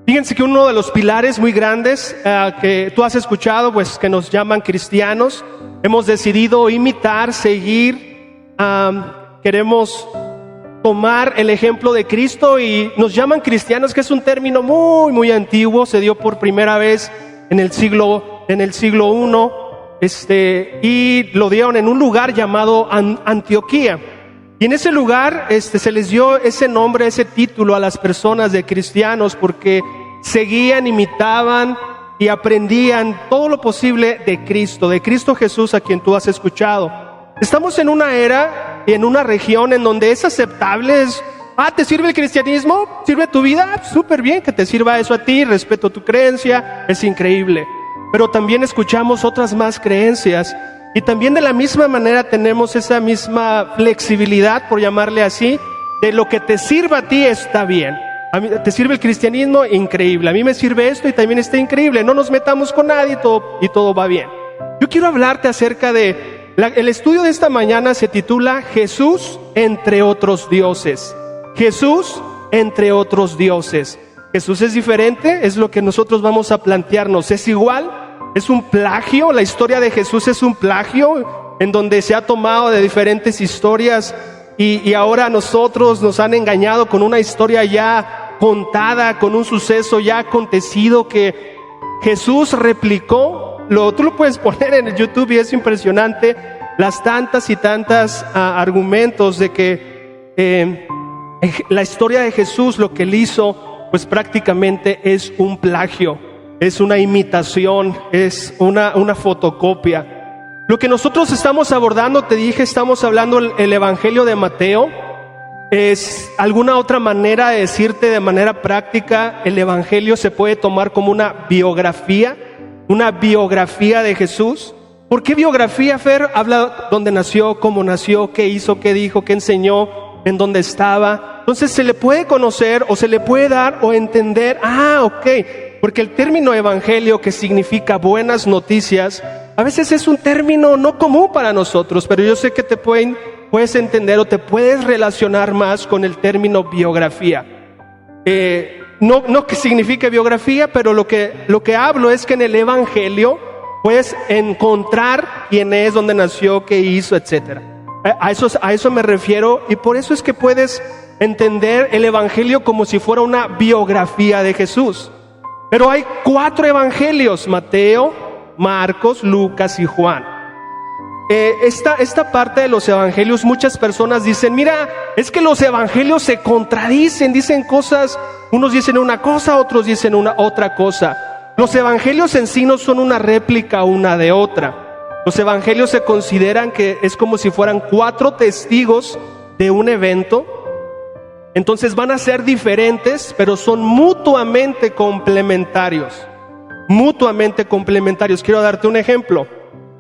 Fíjense que uno de los pilares muy grandes que tú has escuchado, pues que nos llaman cristianos, hemos decidido imitar, seguir, queremos tomar el ejemplo de Cristo y nos llaman cristianos, que es un término muy, muy antiguo, se dio por primera vez en el siglo I, y lo dieron en un lugar llamado Antioquía. Y en ese lugar se les dio ese nombre, ese título a las personas de cristianos, porque seguían, imitaban y aprendían todo lo posible de Cristo Jesús, a quien tú has escuchado. Estamos en una era y en una región en donde es aceptable, ¿te sirve el cristianismo? ¿Sirve tu vida? Súper bien que te sirva eso a ti, respeto tu creencia, es increíble. Pero también escuchamos otras más creencias y también de la misma manera tenemos esa misma flexibilidad, por llamarle así, de lo que te sirva a ti está bien. A mí, ¿te sirve el cristianismo? Increíble. A mí me sirve esto y también está increíble. No nos metamos con nadie y todo va bien. Yo quiero hablarte acerca de... el estudio de esta mañana se titula Jesús entre otros dioses. Jesús entre otros dioses. Jesús es diferente, es lo que nosotros vamos a plantearnos. ¿Es igual? ¿Es un plagio? La historia de Jesús es un plagio en donde se ha tomado de diferentes historias y ahora a nosotros nos han engañado con una historia ya contada, con un suceso ya acontecido que Jesús replicó. Tú lo puedes poner en el YouTube y es impresionante las tantas y tantas argumentos de que la historia de Jesús, lo que él hizo, pues prácticamente es un plagio, es una imitación, es una fotocopia. Lo que nosotros estamos abordando, te dije, estamos hablando el Evangelio de Mateo. Es alguna otra manera de decirte de manera práctica, el Evangelio se puede tomar como una biografía de Jesús. ¿Por qué biografía, Fer? Habla dónde nació, cómo nació, qué hizo, qué dijo, qué enseñó, en dónde estaba. Entonces se le puede conocer o se le puede dar o entender, porque el término evangelio, que significa buenas noticias, a veces es un término no común para nosotros, pero yo sé que te puedes entender o te puedes relacionar más con el término biografía. No que signifique biografía, pero lo que hablo es que en el evangelio puedes encontrar quién es, dónde nació, qué hizo, etcétera. A eso me refiero, y por eso es que puedes entender el evangelio como si fuera una biografía de Jesús. Pero hay 4 evangelios: Mateo, Marcos, Lucas y Juan. Esta parte de los evangelios, muchas personas dicen, mira, es que los evangelios se contradicen, dicen cosas, unos dicen una cosa, otros dicen otra cosa. Los evangelios en sí no son una réplica una de otra. Los evangelios se consideran que es como si fueran 4 testigos de un evento. Entonces van a ser diferentes, pero son mutuamente complementarios. Mutuamente complementarios. Quiero darte un ejemplo.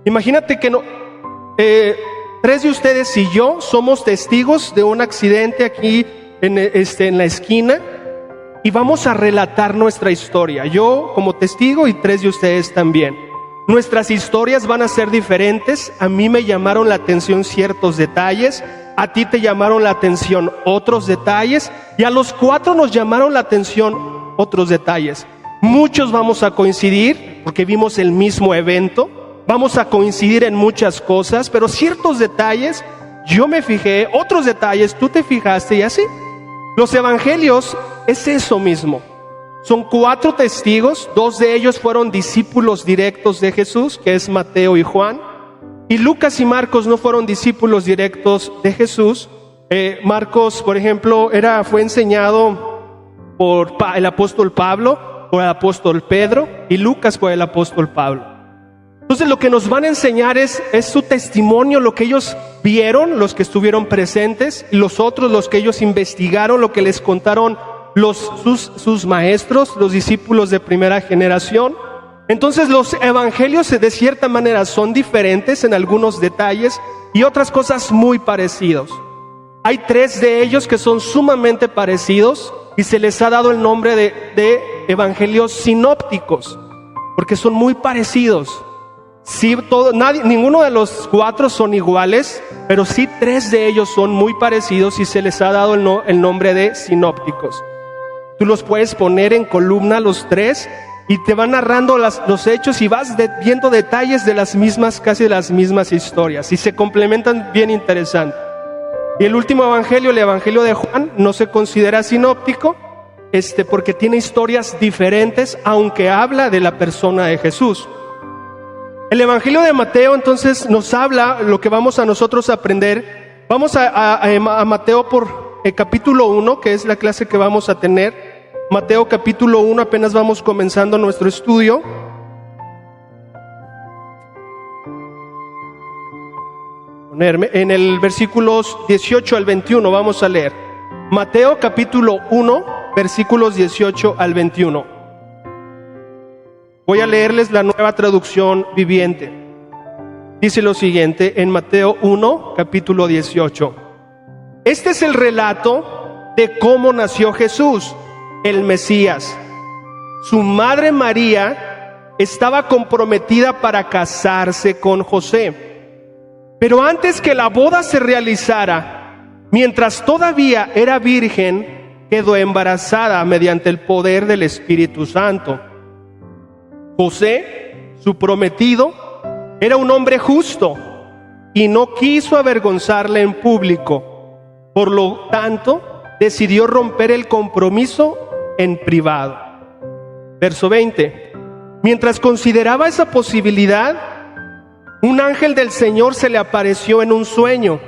Imagínate que 3 de ustedes y yo somos testigos de un accidente aquí en la esquina y vamos a relatar nuestra historia. Yo como testigo y 3 de ustedes también. Nuestras historias van a ser diferentes. A mí me llamaron la atención ciertos detalles, a ti te llamaron la atención otros detalles y a los 4 nos llamaron la atención otros detalles. Muchos vamos a coincidir porque vimos el mismo evento, vamos a coincidir en muchas cosas, pero ciertos detalles yo me fijé, otros detalles tú te fijaste y así. Los evangelios es eso mismo. Son 4 testigos, 2 de ellos fueron discípulos directos de Jesús, que es Mateo y Juan. Y Lucas y Marcos no fueron discípulos directos de Jesús. Marcos, por ejemplo, fue enseñado por el apóstol Pablo, por el apóstol Pedro, y Lucas por el apóstol Pablo. Entonces lo que nos van a enseñar es su testimonio, lo que ellos vieron, los que estuvieron presentes, y los otros, los que ellos investigaron, lo que les contaron sus maestros, los discípulos de primera generación. Entonces los evangelios de cierta manera son diferentes en algunos detalles y otras cosas muy parecidos. Hay 3 de ellos que son sumamente parecidos y se les ha dado el nombre de evangelios sinópticos, porque son muy parecidos. Sí, ninguno de los 4 son iguales, pero sí 3 de ellos son muy parecidos y se les ha dado el nombre de sinópticos. Tú los puedes poner en columna los tres y te van narrando los hechos y vas viendo detalles de las mismas, casi de las mismas historias, y se complementan bien interesante. Y el último evangelio, el evangelio de Juan, no se considera sinóptico, porque tiene historias diferentes, aunque habla de la persona de Jesús. El evangelio de Mateo entonces nos habla lo que vamos a nosotros a aprender. Vamos a Mateo por el capítulo 1, que es la clase que vamos a tener. Mateo capítulo 1, apenas vamos comenzando nuestro estudio. En el versículos 18 al 21 vamos a leer. Mateo capítulo 1, versículos 18 al 21. Voy a leerles la Nueva Traducción Viviente. Dice lo siguiente en Mateo 1, capítulo 18. Este es el relato de cómo nació Jesús, el Mesías. Su madre María estaba comprometida para casarse con José. Pero antes que la boda se realizara, mientras todavía era virgen, quedó embarazada mediante el poder del Espíritu Santo. José, su prometido, era un hombre justo y no quiso avergonzarle en público. Por lo tanto, decidió romper el compromiso en privado. Verso 20. Mientras consideraba esa posibilidad, un ángel del Señor se le apareció en un sueño.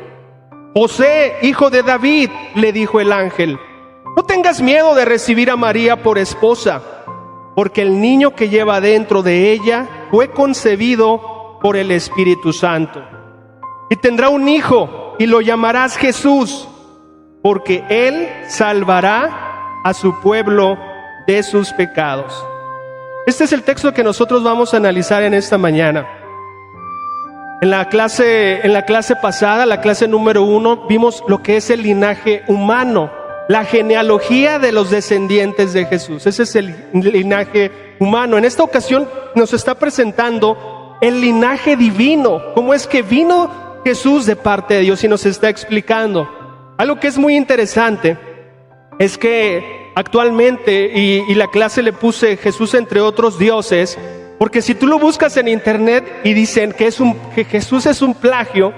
José, hijo de David, le dijo el ángel, no tengas miedo de recibir a María por esposa, porque el niño que lleva dentro de ella fue concebido por el Espíritu Santo. Y tendrá un hijo y lo llamarás Jesús, porque él salvará a su pueblo de sus pecados. Este es el texto que nosotros vamos a analizar en esta mañana. En la clase pasada, la clase número 1, vimos lo que es el linaje humano, la genealogía de los descendientes de Jesús. Ese es el linaje humano. En esta ocasión nos está presentando el linaje divino, cómo es que vino Jesús de parte de Dios, y nos está explicando. Algo que es muy interesante es que actualmente, y la clase le puse Jesús entre otros dioses, porque si tú lo buscas en internet y dicen que Jesús es un plagio,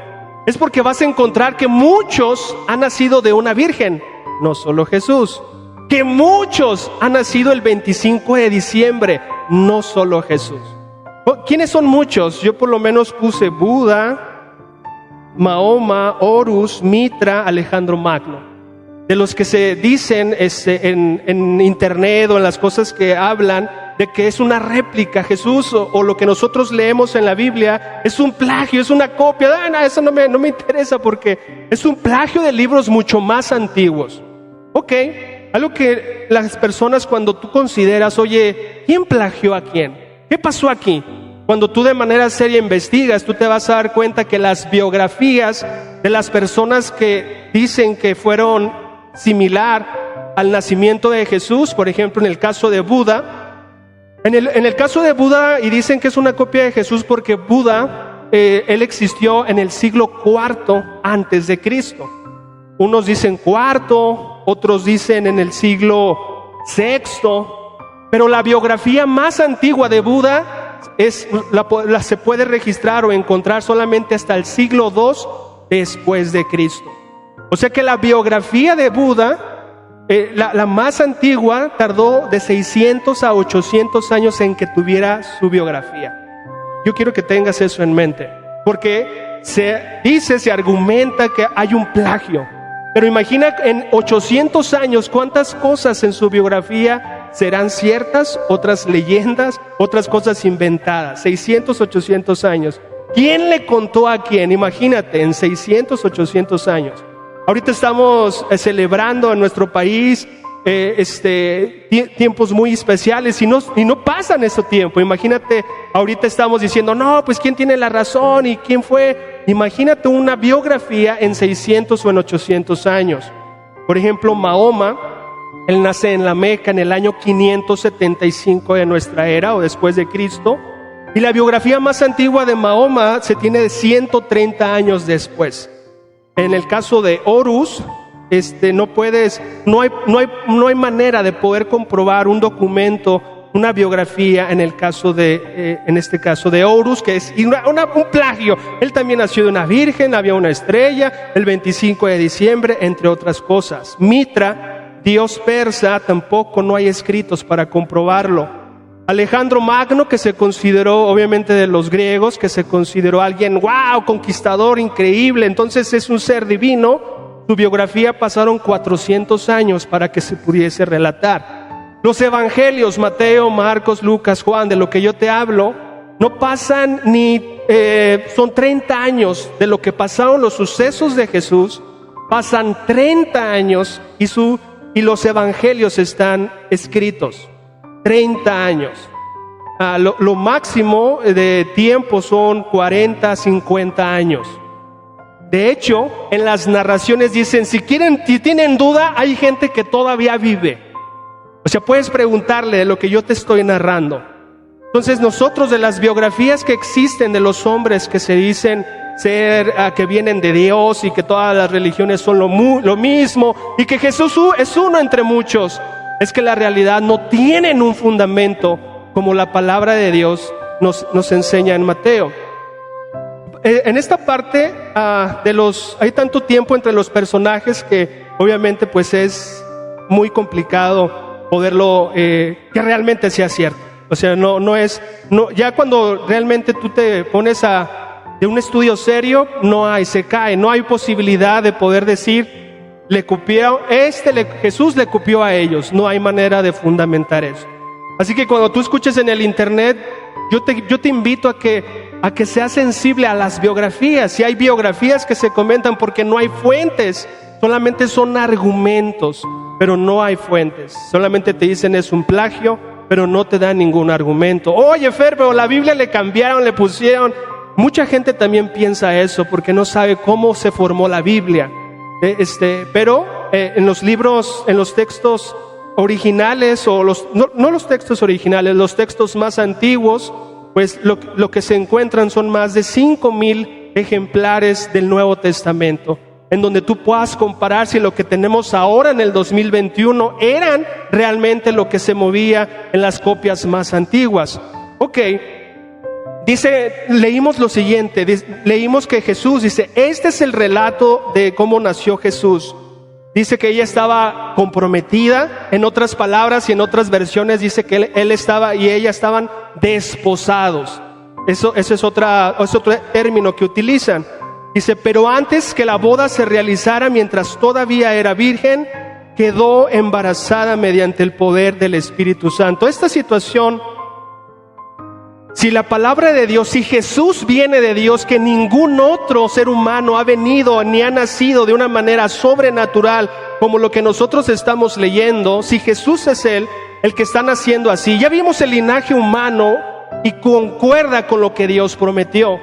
es porque vas a encontrar que muchos han nacido de una virgen, no solo Jesús. Que muchos han nacido el 25 de diciembre, no solo Jesús. ¿Quiénes son muchos? Yo por lo menos puse Buda, Mahoma, Horus, Mitra, Alejandro Magno. De los que se dicen en internet o en las cosas que hablan, de que es una réplica Jesús, o lo que nosotros leemos en la Biblia es un plagio, es una copia. No, eso no me interesa, porque es un plagio de libros mucho más antiguos. Ok, algo que las personas, cuando tú consideras, oye, ¿quién plagió a quién? ¿Qué pasó aquí? Cuando tú de manera seria investigas, tú te vas a dar cuenta que las biografías de las personas que dicen que fueron similar al nacimiento de Jesús, por ejemplo en el caso de Buda, en el caso de Buda, y dicen que es una copia de Jesús porque Buda, él existió en el siglo IV antes de Cristo. Unos dicen cuarto, otros dicen en el siglo VI, pero la biografía más antigua de Buda se puede registrar o encontrar solamente hasta el siglo II después de Cristo. O sea que la biografía de Buda, la más antigua, tardó de 600 a 800 años en que tuviera su biografía. Yo quiero que tengas eso en mente, porque se argumenta que hay un plagio. Pero imagina en 800 años cuántas cosas en su biografía serán ciertas, otras leyendas, otras cosas inventadas. 600, 800 años. ¿Quién le contó a quién? Imagínate, en 600, 800 años. Ahorita estamos celebrando en nuestro país tiempos muy especiales y no pasan ese tiempo. Imagínate, ahorita estamos diciendo, no, pues ¿quién tiene la razón y quién fue? Imagínate una biografía en 600 o en 800 años. Por ejemplo, Mahoma, él nace en la Meca en el año 575 de nuestra era o después de Cristo. Y la biografía más antigua de Mahoma se tiene de 130 años después. En el caso de Horus, no hay manera de poder comprobar un documento, una biografía en este caso de Horus, que es un plagio. Él también nació de una virgen, había una estrella, el 25 de diciembre, entre otras cosas. Mitra, dios persa, tampoco no hay escritos para comprobarlo. Alejandro Magno, que se consideró, obviamente de los griegos, que se consideró alguien, wow, conquistador, increíble, entonces es un ser divino. Su biografía pasaron 400 años para que se pudiese relatar. Los evangelios, Mateo, Marcos, Lucas, Juan, de lo que yo te hablo, no pasan son 30 años de lo que pasaron los sucesos de Jesús, pasan 30 años y los evangelios están escritos. 30 años. Lo máximo de tiempo son 40, 50 años. De hecho, en las narraciones dicen, si tienen duda, hay gente que todavía vive. O sea, puedes preguntarle de lo que yo te estoy narrando. Entonces nosotros, de las biografías que existen de los hombres que se dicen que vienen de Dios y que todas las religiones son lo mismo y que Jesús es uno entre muchos, es que la realidad no tienen un fundamento como la palabra de Dios nos enseña en Mateo. En esta parte hay tanto tiempo entre los personajes que obviamente pues es muy complicado poderlo, que realmente sea cierto. O sea, ya cuando realmente tú te pones de un estudio serio, se cae, no hay posibilidad de poder decir, Jesús le copió a ellos, no hay manera de fundamentar eso. Así que cuando tú escuches en el internet, yo te invito a que seas sensible a las biografías. Si hay biografías que se comentan porque no hay fuentes, solamente son argumentos, pero no hay fuentes. Solamente te dicen es un plagio, pero no te dan ningún argumento. Oye, Fer, pero la Biblia le cambiaron, le pusieron. Mucha gente también piensa eso porque no sabe cómo se formó la Biblia. Pero en los libros, en los textos originales, no los textos originales, los textos más antiguos, pues lo que se encuentran son más de 5,000 ejemplares del Nuevo Testamento, en donde tú puedas comparar si lo que tenemos ahora en el 2021 eran realmente lo que se movía en las copias más antiguas. Ok, leímos lo siguiente, leímos que Jesús dice, este es el relato de cómo nació Jesús. Dice que ella estaba comprometida, en otras palabras y en otras versiones dice que él estaba y ella estaban desposados. Eso es otro término que utilizan. Dice, pero antes que la boda se realizara, mientras todavía era virgen, quedó embarazada mediante el poder del Espíritu Santo. Esta situación, si la palabra de Dios, si Jesús viene de Dios, que ningún otro ser humano ha venido ni ha nacido de una manera sobrenatural como lo que nosotros estamos leyendo, si Jesús es el que está naciendo así, ya vimos el linaje humano y concuerda con lo que Dios prometió.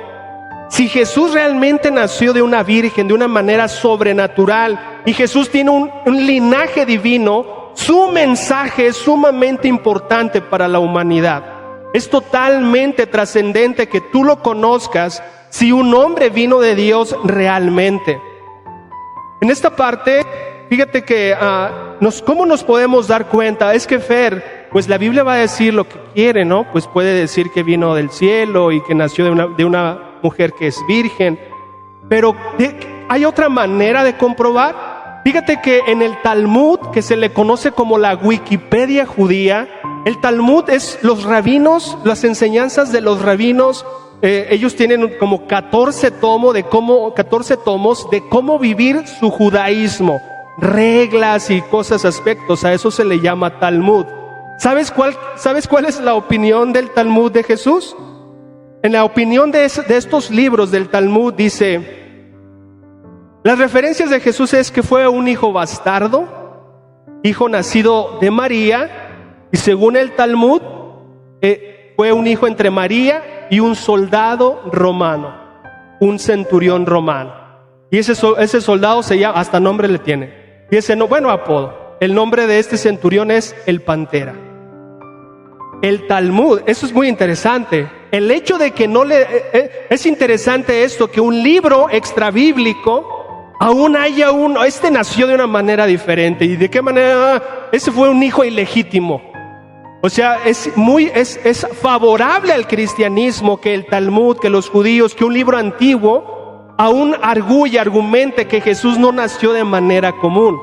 Si Jesús realmente nació de una virgen, de una manera sobrenatural, y Jesús tiene un linaje divino, su mensaje es sumamente importante para la humanidad. Es totalmente trascendente que tú lo conozcas si un hombre vino de Dios realmente. En esta parte, fíjate que ¿cómo nos podemos dar cuenta? Es que Fer, pues la Biblia va a decir lo que quiere, ¿no? Pues puede decir que vino del cielo y que nació de una mujer que es virgen, pero ¿hay otra manera de comprobar? Fíjate que en el Talmud, que se le conoce como la Wikipedia judía, el Talmud es los rabinos, las enseñanzas de los rabinos. Ellos tienen como 14 tomos de cómo vivir su judaísmo, reglas y cosas, aspectos. A eso se le llama Talmud. ¿Sabes cuál es la opinión del Talmud de Jesús? En la opinión de estos libros del Talmud dice, las referencias de Jesús es que fue un hijo bastardo, hijo nacido de María, y según el Talmud, fue un hijo entre María y un soldado romano, un centurión romano. Y ese soldado se llama, hasta nombre le tiene, y apodo. El nombre de este centurión es el Pantera. El Talmud, eso es muy interesante. El hecho de que es interesante esto, que un libro extrabíblico aún haya uno, este nació de una manera diferente. ¿Y de qué manera? Ese fue un hijo ilegítimo. O sea, es favorable al cristianismo que el Talmud, que los judíos, que un libro antiguo aún argumente que Jesús no nació de manera común.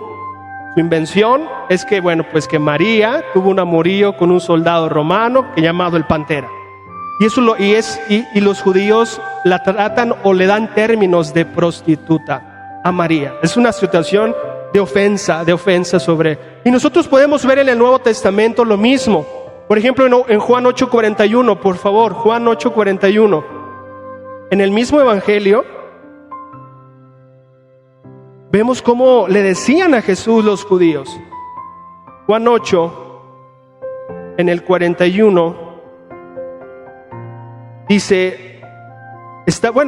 Su invención es que, pues que María tuvo un amorío con un soldado romano llamado el Pantera. Y los judíos la tratan o le dan términos de prostituta a María. Es una situación de ofensa sobre. Y nosotros podemos ver en el Nuevo Testamento lo mismo. Por ejemplo, en Juan 8:41, por favor, Juan 8:41. En el mismo evangelio, vemos cómo le decían a Jesús los judíos. Juan 8, en el 41, dice,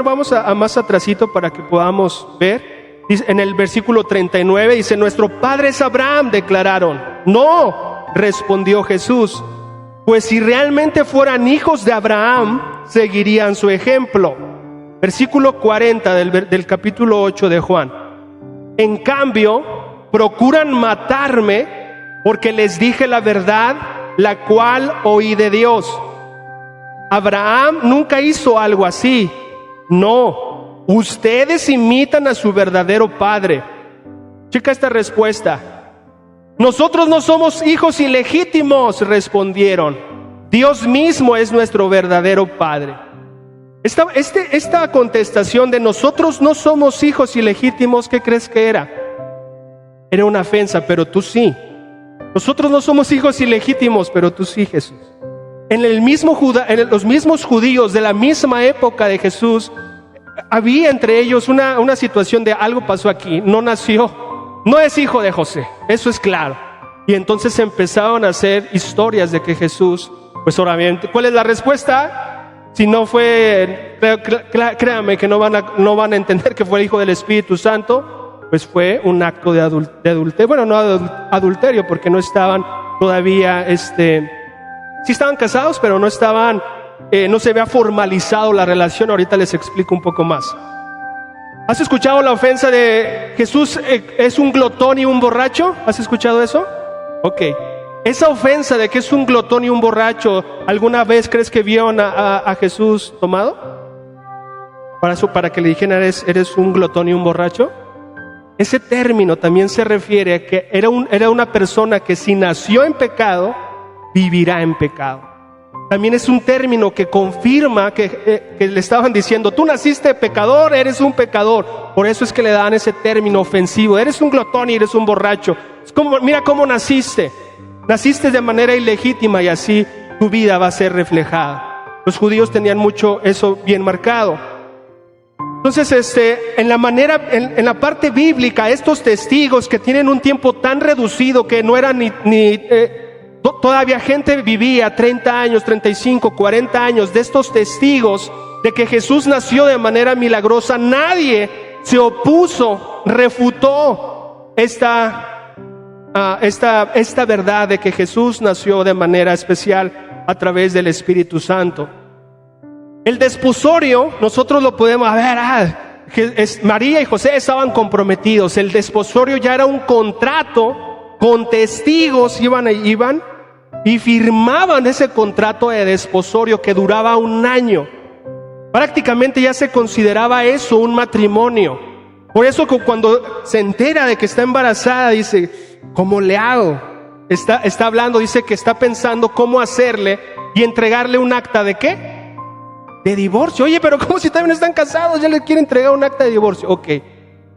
vamos a más atrasito para que podamos ver. Dice, en el versículo 39 dice, nuestro padre es Abraham, declararon. No, respondió Jesús, pues si realmente fueran hijos de Abraham, seguirían su ejemplo. Versículo 40 del capítulo 8 de Juan. En cambio, procuran matarme porque les dije la verdad, la cual oí de Dios. Abraham nunca hizo algo así. No. Ustedes imitan a su verdadero padre. Checa esta respuesta. Nosotros no somos hijos ilegítimos, respondieron. Dios mismo es nuestro verdadero padre. Esta contestación de nosotros no somos hijos ilegítimos, ¿qué crees que era? Era una ofensa, pero tú sí. Nosotros no somos hijos ilegítimos, pero tú sí, Jesús. En los mismos judíos de la misma época de Jesús, había entre ellos una situación de algo pasó aquí, no nació, no es hijo de José, eso es claro. Y entonces empezaron a hacer historias de que Jesús, pues obviamente, ¿cuál es la respuesta? Si no fue, créanme que no van a entender que fue el hijo del Espíritu Santo, pues fue un acto de adulterio, bueno, no adulterio, porque no estaban todavía, sí estaban casados, pero no estaban, no se había formalizado la relación. Ahorita les explico un poco más. ¿Has escuchado la ofensa de Jesús es un glotón y un borracho? ¿Has escuchado eso? Ok. Esa ofensa de que es un glotón y un borracho, ¿alguna vez crees que vieron a Jesús tomado? Para que le dijeran eres un glotón y un borracho. Ese término también se refiere a que era una persona que si nació en pecado, vivirá en pecado. También es un término que confirma que le estaban diciendo, tú naciste pecador, eres un pecador. Por eso es que le dan ese término ofensivo, eres un glotón y eres un borracho. Es como, mira cómo naciste de manera ilegítima y así tu vida va a ser reflejada. Los judíos tenían mucho eso bien marcado. Entonces, en la parte bíblica, estos testigos que tienen un tiempo tan reducido que no eran todavía gente vivía 30 años, 35, 40 años de estos testigos de que Jesús nació de manera milagrosa. Nadie se opuso, refutó esta verdad de que Jesús nació de manera especial a través del Espíritu Santo. El desposorio, nosotros lo podemos ver, María y José estaban comprometidos. El desposorio ya era un contrato con testigos, iban y firmaban ese contrato de desposorio que duraba un año. Prácticamente ya se consideraba eso un matrimonio. Por eso cuando se entera de que está embarazada, dice, ¿cómo le hago? Está hablando, dice que está pensando cómo hacerle y entregarle un acta ¿de qué? De divorcio. Oye, pero ¿cómo si también están casados? Ya le quiere entregar un acta de divorcio. Ok.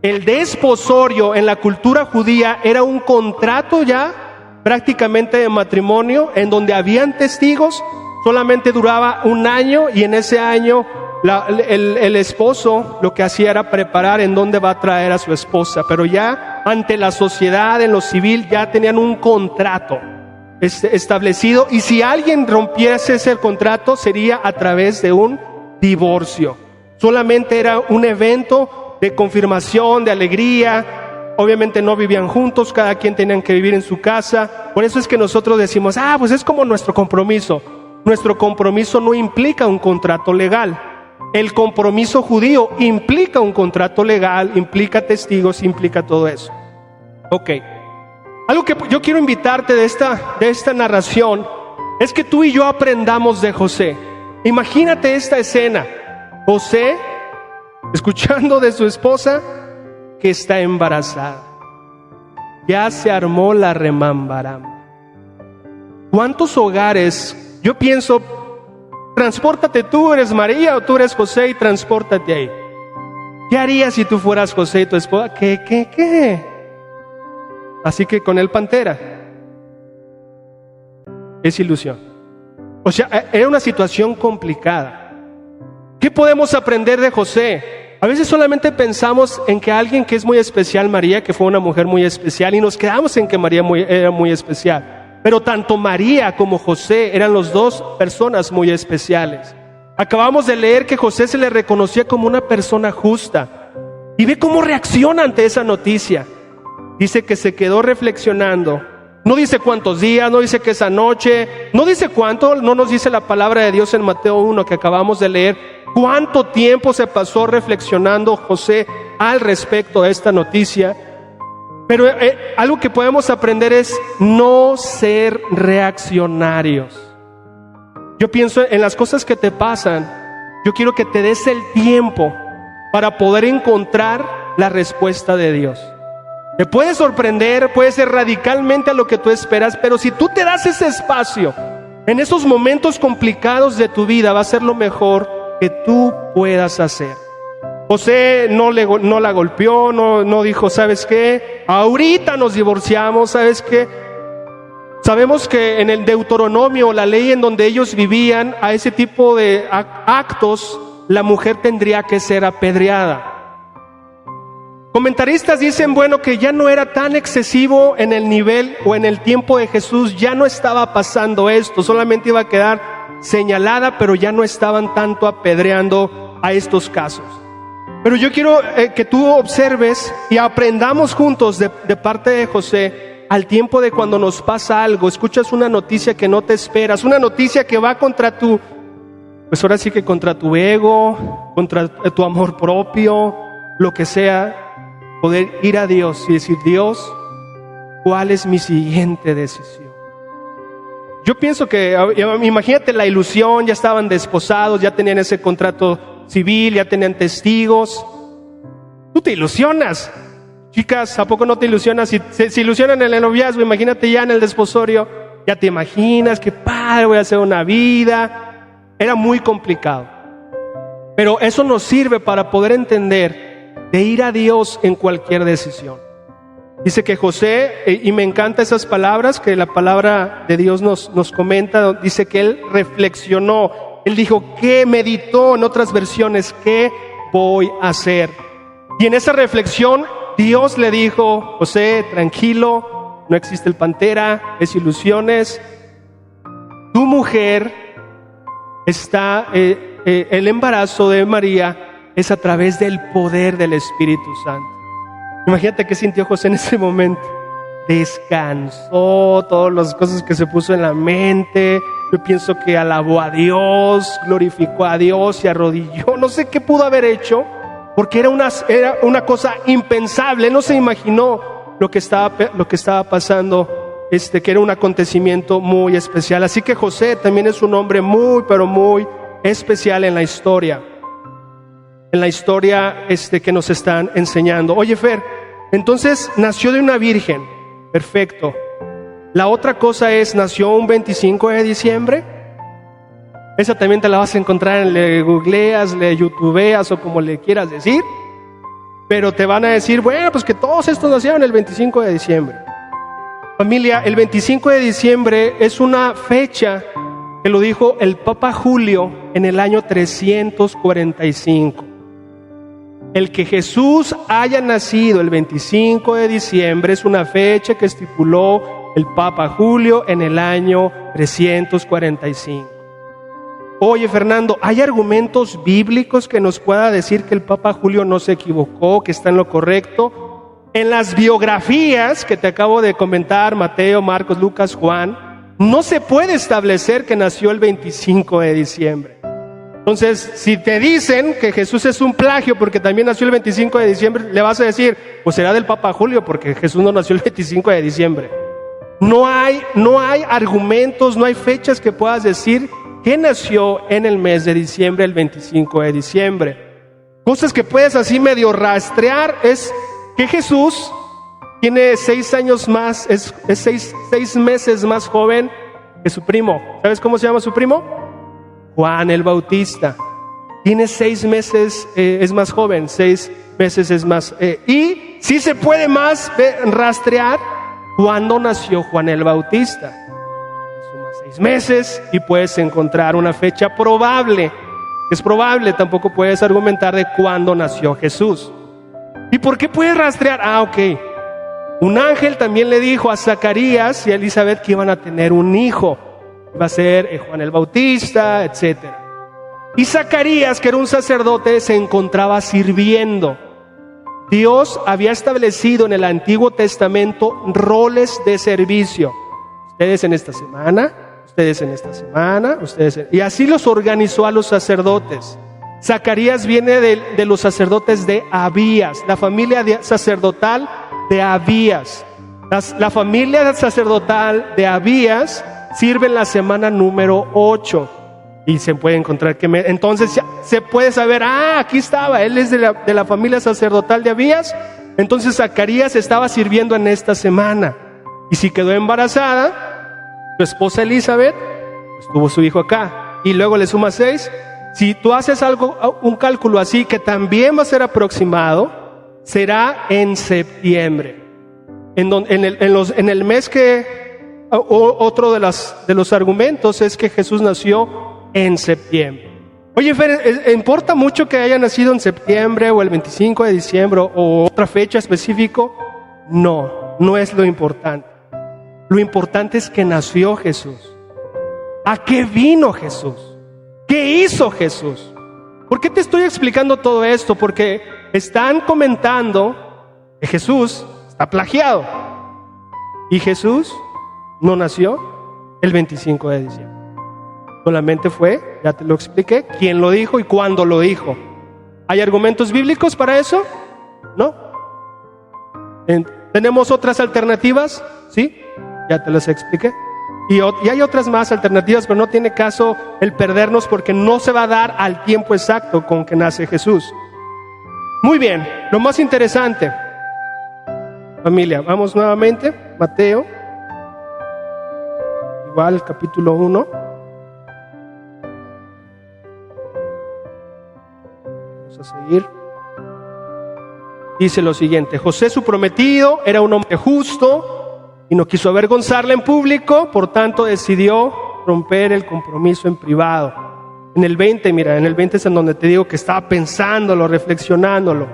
El desposorio en la cultura judía era un contrato ya prácticamente de matrimonio en donde habían testigos. Solamente duraba un año y en ese año el esposo lo que hacía era preparar en dónde va a traer a su esposa. Pero ya ante la sociedad, en lo civil, ya tenían un contrato establecido, y si alguien rompiese ese contrato sería a través de un divorcio. Solamente era un evento de confirmación, de alegría. Obviamente no vivían juntos, cada quien tenía que vivir en su casa. Por eso es que nosotros decimos, pues es como nuestro compromiso. Nuestro compromiso no implica un contrato legal. el compromiso judío implica un contrato legal, implica testigos, implica todo eso. Ok. Algo que yo quiero invitarte de esta narración es que tú y yo aprendamos de José. Imagínate esta escena. José escuchando de su esposa que está embarazada. Ya se armó la remambaramba. ¿Cuántos hogares? Yo pienso, transpórtate, tú eres María o tú eres José y transpórtate ahí. ¿Qué harías si tú fueras José y tu esposa? ¿Qué? Así que con el Pantera. Es ilusión. O sea, era una situación complicada. ¿Qué podemos aprender de José? A veces solamente pensamos en que alguien que es muy especial, María, que fue una mujer muy especial, y nos quedamos en que María era muy especial. Pero tanto María como José eran los dos personas muy especiales. Acabamos de leer que José se le reconocía como una persona justa. Y ve cómo reacciona ante esa noticia. Dice que se quedó reflexionando. No dice cuántos días, no dice que esa noche, no dice cuánto, no nos dice la palabra de Dios en Mateo 1 que acabamos de leer. ¿Cuánto tiempo se pasó reflexionando José al respecto de esta noticia? Pero algo que podemos aprender es no ser reaccionarios. Yo pienso en las cosas que te pasan. Yo quiero que te des el tiempo para poder encontrar la respuesta de Dios. Te puede sorprender, puede ser radicalmente a lo que tú esperas, pero si tú te das ese espacio en esos momentos complicados de tu vida, va a ser lo mejor que tú puedas hacer. José no la golpeó, no dijo, ¿sabes qué? Ahorita nos divorciamos, ¿sabes qué? Sabemos que en el Deuteronomio, la ley en donde ellos vivían, a ese tipo de actos, la mujer tendría que ser apedreada. Comentaristas dicen, bueno, que ya no era tan excesivo en el nivel o en el tiempo de Jesús, ya no estaba pasando esto, solamente iba a quedar señalada, pero ya no estaban tanto apedreando a estos casos. Pero yo quiero que tú observes y aprendamos juntos de parte de José al tiempo de cuando nos pasa algo, escuchas una noticia que no te esperas, una noticia que va contra pues ahora sí que contra tu ego, contra tu amor propio, lo que sea, poder ir a Dios y decir, Dios, ¿cuál es mi siguiente decisión? Yo pienso que, imagínate la ilusión, ya estaban desposados, ya tenían ese contrato civil, ya tenían testigos. Tú te ilusionas. Chicas, ¿a poco no te ilusionas? Si se ilusionan en el noviazgo, imagínate ya en el desposorio, ya te imaginas que padre, voy a hacer una vida. Era muy complicado. Pero eso nos sirve para poder entender de ir a Dios en cualquier decisión. Dice que José, y me encantan esas palabras que la palabra de Dios nos comenta, dice que él reflexionó, él dijo, ¿qué meditó? En otras versiones, ¿qué voy a hacer? Y en esa reflexión, Dios le dijo, José, tranquilo, no existe el Pantera, es ilusiones. Tu mujer está, el embarazo de María es a través del poder del Espíritu Santo. Imagínate qué sintió José en ese momento. Descansó, todas las cosas que se puso en la mente. Yo pienso que alabó a Dios, glorificó a Dios, se arrodilló. No sé qué pudo haber hecho, porque era una cosa impensable. No se imaginó lo que estaba pasando, que era un acontecimiento muy especial. Así que José también es un hombre muy, pero muy especial en la historia. En la historia que nos están enseñando. Oye, Fer, entonces nació de una virgen. Perfecto. La otra cosa es, nació un 25 de diciembre. Esa también te la vas a encontrar, le googleas, le youtubeas o como le quieras decir. Pero te van a decir, bueno, pues que todos estos nacieron el 25 de diciembre. Familia, el 25 de diciembre es una fecha que lo dijo el Papa Julio en el año 345. El que Jesús haya nacido el 25 de diciembre es una fecha que estipuló el Papa Julio en el año 345. Oye, Fernando, ¿hay argumentos bíblicos que nos pueda decir que el Papa Julio no se equivocó, que está en lo correcto? En las biografías que te acabo de comentar, Mateo, Marcos, Lucas, Juan, no se puede establecer que nació el 25 de diciembre. Entonces, si te dicen que Jesús es un plagio porque también nació el 25 de diciembre, le vas a decir, pues será del Papa Julio porque Jesús no nació el 25 de diciembre. No hay argumentos, no hay fechas que puedas decir que nació en el mes de diciembre, el 25 de diciembre. Cosas que puedes así medio rastrear es que Jesús tiene 6 años más, es 6 meses más joven que su primo. ¿Sabes cómo se llama su primo? Juan el Bautista. Tiene 6 meses, es más joven, 6 meses es más. Y sí se puede más rastrear cuándo nació Juan el Bautista. Sumas 6 meses y puedes encontrar una fecha probable. Es probable, tampoco puedes argumentar de cuándo nació Jesús. ¿Y por qué puedes rastrear? Ok. Un ángel también le dijo a Zacarías y a Elizabeth que iban a tener un hijo. Iba a ser Juan el Bautista, etc. Y Zacarías, que era un sacerdote, se encontraba sirviendo. Dios había establecido en el Antiguo Testamento roles de servicio. Ustedes en esta semana, ustedes en esta semana, y así los organizó a los sacerdotes. Zacarías viene de los sacerdotes de Abías, la familia sacerdotal de Abías. La familia sacerdotal de Abías sirve en la semana número 8 y se puede encontrar que entonces ya se puede saber, aquí estaba, él es de la familia sacerdotal de Abías. Entonces Zacarías estaba sirviendo en esta semana, y si quedó embarazada, su esposa Elizabeth, pues tuvo su hijo acá, y luego le suma 6. Si tú haces un cálculo así, que también va a ser aproximado, será en septiembre, en el mes que otro de los argumentos es que Jesús nació en septiembre. Oye, Fer, ¿importa mucho que haya nacido en septiembre o el 25 de diciembre o otra fecha específica? No es lo importante. Lo importante es que nació Jesús. ¿A qué vino Jesús? ¿Qué hizo Jesús? ¿Por qué te estoy explicando todo esto? Porque están comentando que Jesús está plagiado. Y Jesús no nació el 25 de diciembre. Solamente fue, ya te lo expliqué, quién lo dijo y cuándo lo dijo. ¿Hay argumentos bíblicos para eso? No. ¿Tenemos otras alternativas? Sí, ya te las expliqué. Y hay otras más alternativas, pero no tiene caso el perdernos porque no se va a dar al tiempo exacto con que nace Jesús. Muy bien, lo más interesante. Familia, vamos nuevamente, Mateo. Igual, capítulo 1. Vamos a seguir. Dice lo siguiente: José, su prometido, era un hombre justo y no quiso avergonzarla en público, por tanto decidió romper el compromiso en privado. En el 20, mira, en el 20 es en donde te digo que estaba pensándolo, reflexionándolo.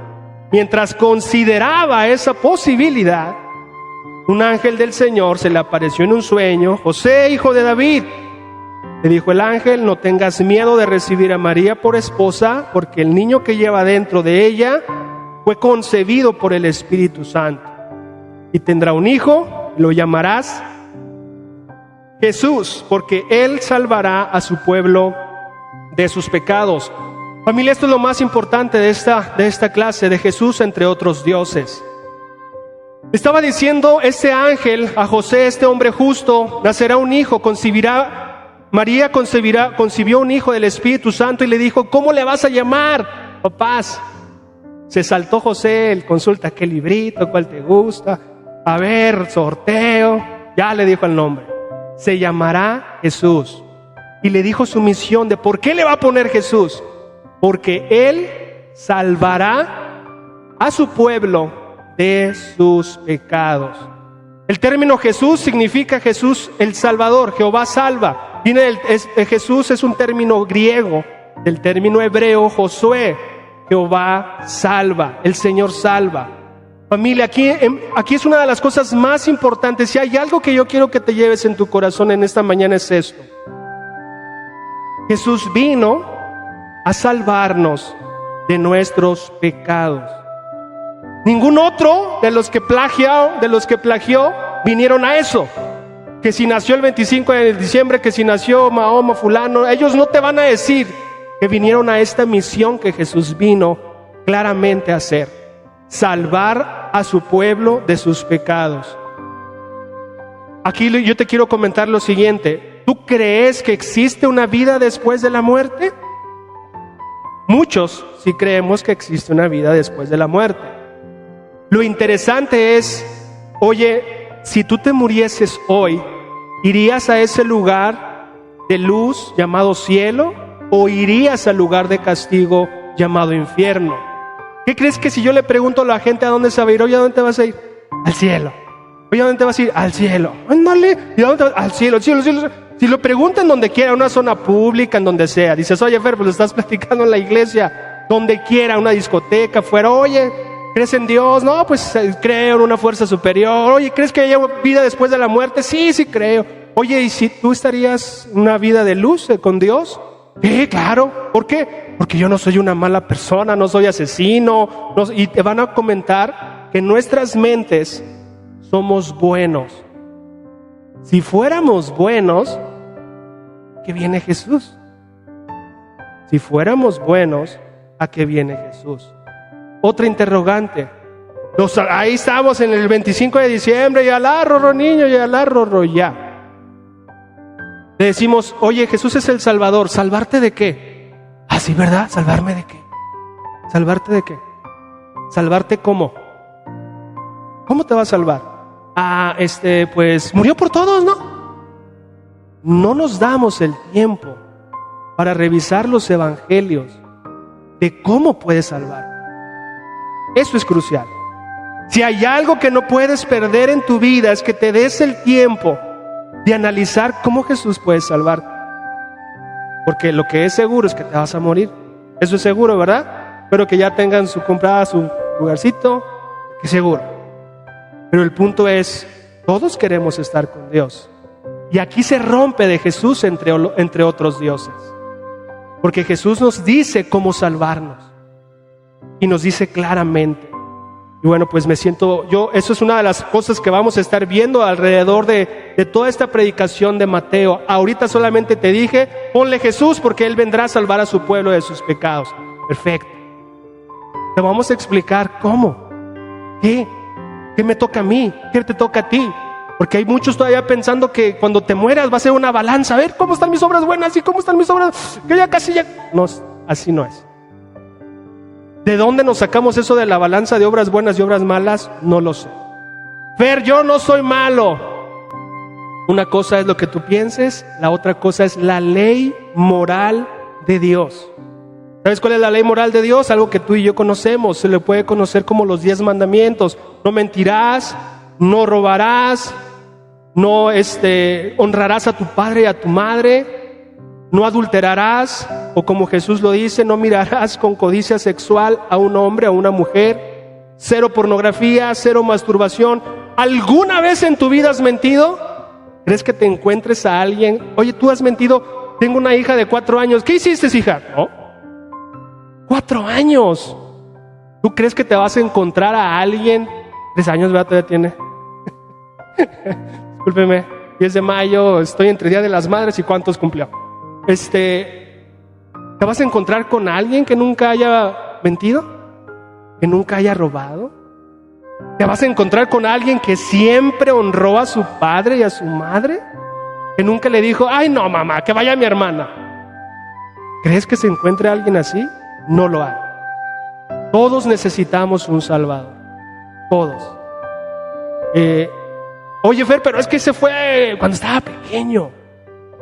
Mientras consideraba esa posibilidad, un ángel del Señor se le apareció en un sueño. José, hijo de David, le dijo el ángel, no tengas miedo de recibir a María por esposa, porque el niño que lleva dentro de ella fue concebido por el Espíritu Santo. Y tendrá un hijo, lo llamarás Jesús, porque él salvará a su pueblo de sus pecados. Familia, esto es lo más importante de esta clase, de Jesús entre otros dioses. Estaba diciendo este ángel a José, este hombre justo, nacerá un hijo, María concibió un hijo del Espíritu Santo y le dijo, ¿cómo le vas a llamar, papás? Se saltó José, él consulta qué librito, cuál te gusta, a ver, sorteo, ya le dijo el nombre, se llamará Jesús. Y le dijo su misión de por qué le va a poner Jesús, porque él salvará a su pueblo de sus pecados. El término Jesús significa Jesús el Salvador, Jehová salva. Jesús es un término griego, del término hebreo Josué, Jehová salva, el Señor salva. Familia, aquí es una de las cosas más importantes. Si hay algo que yo quiero que te lleves en tu corazón en esta mañana es esto: Jesús vino a salvarnos de nuestros pecados. Ningún otro de los que plagió vinieron a eso. Que si nació el 25 de diciembre, que si nació Mahoma fulano, ellos no te van a decir que vinieron a esta misión que Jesús vino claramente a hacer: salvar a su pueblo de sus pecados. Aquí yo te quiero comentar lo siguiente: ¿tú crees que existe una vida después de la muerte? Muchos sí creemos que existe una vida después de la muerte. Lo interesante es, oye, si tú te murieses hoy, ¿irías a ese lugar de luz llamado cielo o irías al lugar de castigo llamado infierno? ¿Qué crees que si yo le pregunto a la gente a dónde se va a ir? Oye, ¿a dónde te vas a ir? Al cielo. Oye, ¿a dónde te vas a ir? Al cielo. Ándale. ¿Y a dónde te vas? Al cielo, cielo, cielo. Si lo preguntan donde quiera, una zona pública, en donde sea, dices, oye, Fer, pues lo estás platicando en la iglesia, donde quiera, una discoteca, fuera, oye, ¿crees en Dios? No, pues creo en una fuerza superior. Oye, ¿crees que haya vida después de la muerte? Sí, sí creo. Oye, ¿y si tú estarías en una vida de luz con Dios? Sí, claro. ¿Por qué? Porque yo no soy una mala persona, no soy asesino. Y te van a comentar que en nuestras mentes somos buenos. Si fuéramos buenos, ¿a qué viene Jesús? Si fuéramos buenos, ¿a qué viene Jesús? Otra interrogante. Ahí estamos en el 25 de diciembre, y alá, rorro niño, y alá, rorro ya. Le decimos, oye, Jesús es el Salvador. ¿Salvarte de qué? Ah, sí, ¿verdad? ¿Salvarme de qué? ¿Salvarte de qué? ¿Salvarte cómo? ¿Cómo te va a salvar? Ah, pues murió por todos, ¿no? No nos damos el tiempo para revisar los evangelios de cómo puedes salvar. Eso es crucial. Si hay algo que no puedes perder en tu vida, es que te des el tiempo de analizar cómo Jesús puede salvar. Porque lo que es seguro es que te vas a morir. Eso es seguro, ¿verdad? Pero que ya tengan comprada su lugarcito, que es seguro. Pero el punto es, todos queremos estar con Dios. Y aquí se rompe de Jesús entre otros dioses. Porque Jesús nos dice cómo salvarnos. Y nos dice claramente. Y bueno, pues eso es una de las cosas que vamos a estar viendo alrededor de toda esta predicación de Mateo. Ahorita solamente te dije, ponle Jesús porque Él vendrá a salvar a su pueblo de sus pecados. Perfecto. Te vamos a explicar cómo. ¿Qué me toca a mí? ¿Qué te toca a ti? Porque hay muchos todavía pensando que cuando te mueras va a ser una balanza. A ver, ¿cómo están mis obras buenas? ¿Y cómo están mis obras? Que ya casi ya... No, así no es. ¿De dónde nos sacamos eso de la balanza de obras buenas y obras malas? No lo sé. Fer, yo no soy malo. Una cosa es lo que tú pienses, la otra cosa es la ley moral de Dios. ¿Sabes cuál es la ley moral de Dios? Algo que tú y yo conocemos, se le puede conocer como los 10 mandamientos. No mentirás, no robarás, no honrarás a tu padre y a tu madre, no adulterarás, o como Jesús lo dice, no mirarás con codicia sexual a un hombre o a una mujer, 0 pornografía, 0 masturbación. ¿Alguna vez en tu vida has mentido? ¿Crees que te encuentres a alguien? Oye, tú has mentido, tengo una hija de 4 años, ¿qué hiciste, hija? No. 4 años. ¿Tú crees que te vas a encontrar a alguien? 3 años, ¿verdad? Todavía tiene. Discúlpeme, 10 de mayo, estoy entre Día de las Madres y ¿cuántos cumplió? ¿Te vas a encontrar con alguien que nunca haya mentido? ¿Que nunca haya robado? ¿Te vas a encontrar con alguien que siempre honró a su padre y a su madre? ¿Que nunca le dijo, ay no mamá, que vaya mi hermana? ¿Crees que se encuentre alguien así? No lo hay. Todos necesitamos un Salvador. Todos. Oye, Fer, pero es que se fue cuando estaba pequeño.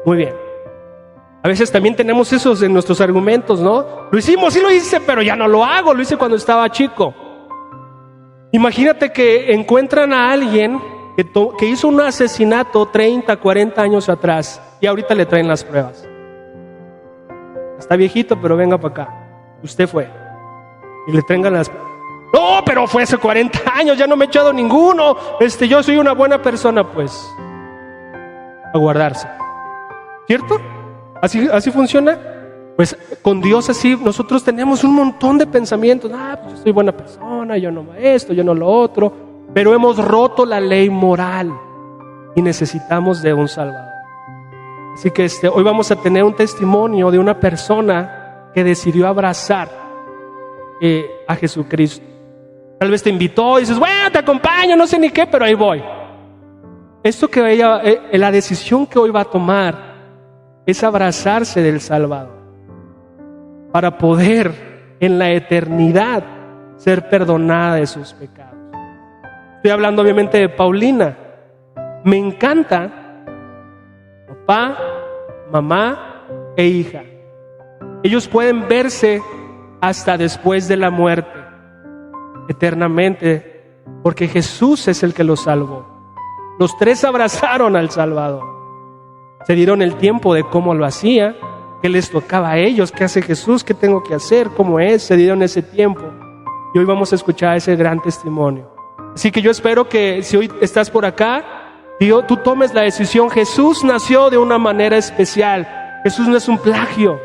Muy bien. A veces también tenemos esos en nuestros argumentos, ¿no? Lo hicimos, sí lo hice, pero ya no lo hago. Lo hice cuando estaba chico. Imagínate que encuentran a alguien que hizo un asesinato 30, 40 años atrás y ahorita le traen las pruebas. Está viejito, pero venga para acá. Usted fue. Y le traigan las pruebas. No, pero fue hace 40 años, ya no me he echado ninguno. Yo soy una buena persona, pues. A guardarse. ¿Cierto? ¿Así funciona? Pues con Dios así, nosotros tenemos un montón de pensamientos. Pues yo soy buena persona, yo no esto, yo no lo otro. Pero hemos roto la ley moral y necesitamos de un Salvador. Así que hoy vamos a tener un testimonio de una persona que decidió abrazar a Jesucristo. Tal vez te invitó y dices, bueno, te acompaño, no sé ni qué, pero ahí voy. Esto que ella, la decisión que hoy va a tomar es abrazarse del Salvador para poder en la eternidad ser perdonada de sus pecados. Estoy hablando obviamente de Paulina. Me encanta papá, mamá e hija. Ellos pueden verse hasta después de la muerte, eternamente, porque Jesús es el que los salvó. Los tres abrazaron al Salvador. Se dieron el tiempo de cómo lo hacía, qué les tocaba a ellos, qué hace Jesús, qué tengo que hacer, cómo es. Se dieron ese tiempo. Y hoy vamos a escuchar ese gran testimonio. Así que yo espero que si hoy estás por acá, tú tomes la decisión. Jesús nació de una manera especial. Jesús no es un plagio.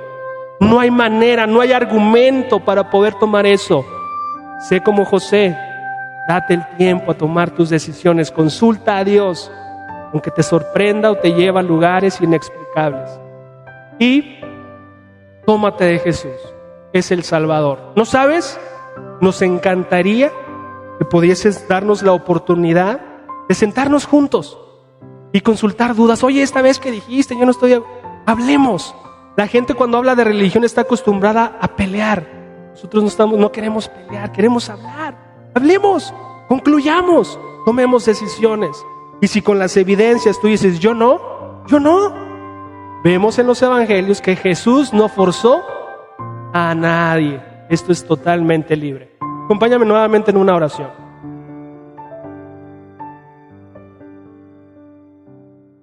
No hay manera, no hay argumento para poder tomar eso. Sé como José, date el tiempo a tomar tus decisiones. Consulta a Dios, aunque te sorprenda o te lleve a lugares inexplicables. Y tómate de Jesús, es el Salvador. ¿No sabes? Nos encantaría que pudieses darnos la oportunidad de sentarnos juntos y consultar dudas. Oye, esta vez que dijiste, yo no estoy... Hablemos. La gente cuando habla de religión está acostumbrada a pelear. Nosotros no queremos pelear, queremos hablar. Hablemos, concluyamos, tomemos decisiones. Y si con las evidencias tú dices, yo no. Vemos en los evangelios que Jesús no forzó a nadie. Esto es totalmente libre. Acompáñame nuevamente en una oración.